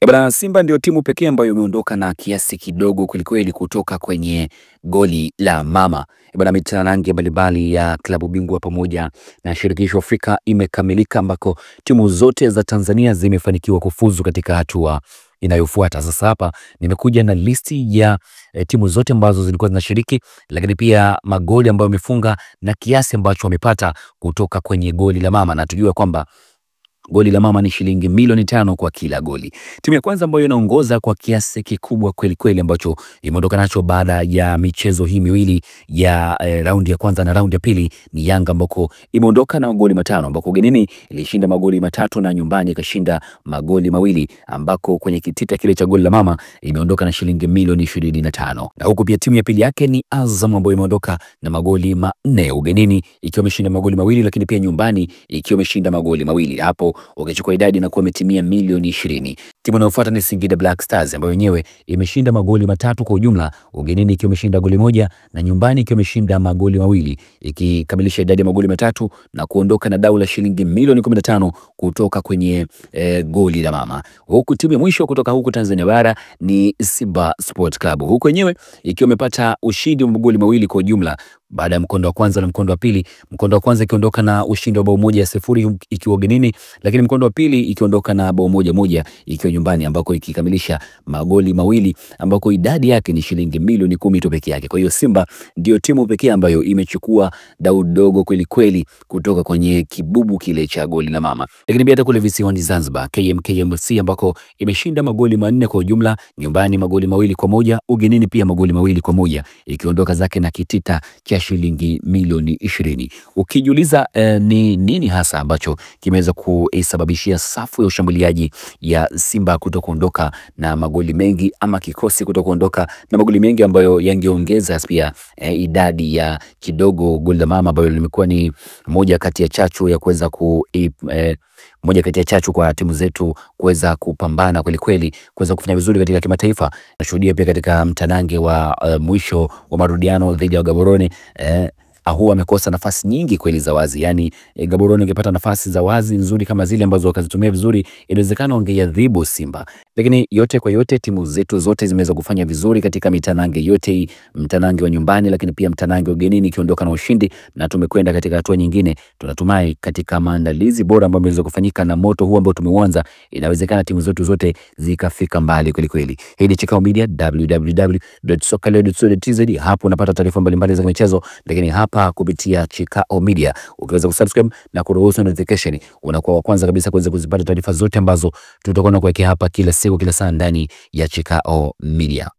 Bwana, Simba ndio timu pekee ambayo imeondoka na kiasi kidogo kwelikweli kutoka kwenye goli la mama. Bwana, mitanange mbalimbali ya klabu bingwa pamoja na shirikisho Afrika imekamilika ambako timu zote za Tanzania zimefanikiwa kufuzu katika hatua inayofuata. Sasa hapa nimekuja na listi ya timu zote ambazo zilikuwa zinashiriki, lakini pia magoli ambayo wamefunga na kiasi ambacho wamepata kutoka kwenye goli la mama, na tujue kwamba goli la mama ni shilingi milioni 5 kwa kila goli. Timu ya kwanza ambayo inaongoza kwa kiasi kikubwa kweli kweli ambacho imeondoka nacho baada ya michezo hii miwili ya raundi ya kwanza na raundi ya pili ni Yanga, ambako imeondoka na magoli 5, ambako ugenini ilishinda magoli 3 na nyumbani ikashinda magoli 2, ambako kwenye kitita kile cha goli la mama imeondoka na shilingi milioni 25. Na huku pia timu ya pili yake ni Azam ambayo imeondoka na magoli 4, ugenini ikiwa imeshinda magoli 2, lakini pia nyumbani ikiwa imeshinda magoli 2. Hapo ukichukua idadi na kuwa imetimia milioni 20. Timu inayofuata ni Singida Black Stars ambayo yenyewe imeshinda magoli 3 kwa ujumla, ugenini ikiwa imeshinda goli 1 na nyumbani ikiwa imeshinda magoli 2, ikikamilisha idadi ya magoli 3 na kuondoka na dau la shilingi milioni 15 kutoka kwenye goli la mama. Huku timu ya mwisho kutoka huku Tanzania bara ni Simba Sport Club, huku wenyewe ikiwa imepata ushindi wa magoli 2 kwa ujumla baada ya mkondo wa kwanza na mkondo wa pili. Mkondo wa kwanza ikiondoka na ushindi wa bao 1-0 ikiwa ugenini, lakini mkondo wa pili ikiondoka na bao 1-1 ikiwa nyumbani, ambako ikikamilisha magoli 2 ambako idadi yake ni shilingi milioni 10 tu pekee yake. Kwa hiyo Simba ndio timu pekee ambayo imechukua dau dogo kweli kweli kutoka kwenye kibubu kile cha goli la mama. Lakini pia hata kule visiwani Zanzibar, KMKMC ambako imeshinda magoli 4 kwa ujumla, nyumbani magoli 2-1, ugenini pia magoli 2-1, ikiondoka zake na kitita cha shilingi milioni 20. Ukijiuliza ni nini hasa ambacho kimeweza kusababishia safu ya ushambuliaji ya Simba kutokuondoka na magoli mengi, ama kikosi kutokuondoka na magoli mengi ambayo yangeongeza pia idadi ya kidogo goli la mama, ambayo limekuwa ni moja kati ya chachu ya kuweza moja kati ya chachu kwa timu zetu kuweza kupambana kweli kweli, kuweza kufanya vizuri katika kimataifa. Nashuhudia pia katika mtanange wa mwisho wa marudiano dhidi ya Gaborone, Ahua amekosa nafasi nyingi kweli za wazi. Yani Gaborone ingepata nafasi za wazi nzuri kama zile ambazo wakazitumia vizuri, inawezekana wangeyadhibu Simba. Lakini yote kwa yote timu zetu zote zimeweza kufanya vizuri katika mitanange yote, mtanange wa nyumbani lakini pia mtanange wa ugenini ikiondoka na ushindi, na tumekwenda katika hatua nyingine. Tunatumai katika maandalizi bora ambayo yameweza kufanyika na moto huu ambao tumeuanza, inawezekana timu zetu zote zikafika mbali kweli kweli. Hii ni Chikao Media, www.sokaleo.co.tz. Hapo unapata taarifa mbalimbali za michezo, lakini hapa kupitia Chikao Media ukiweza kusubscribe na kuruhusu notification, unakuwa wa kwanza kabisa kuweza kuzipata taarifa zote ambazo tutakuwa tunakuwekea hapa kila siku kila saa ndani ya Chikao Media.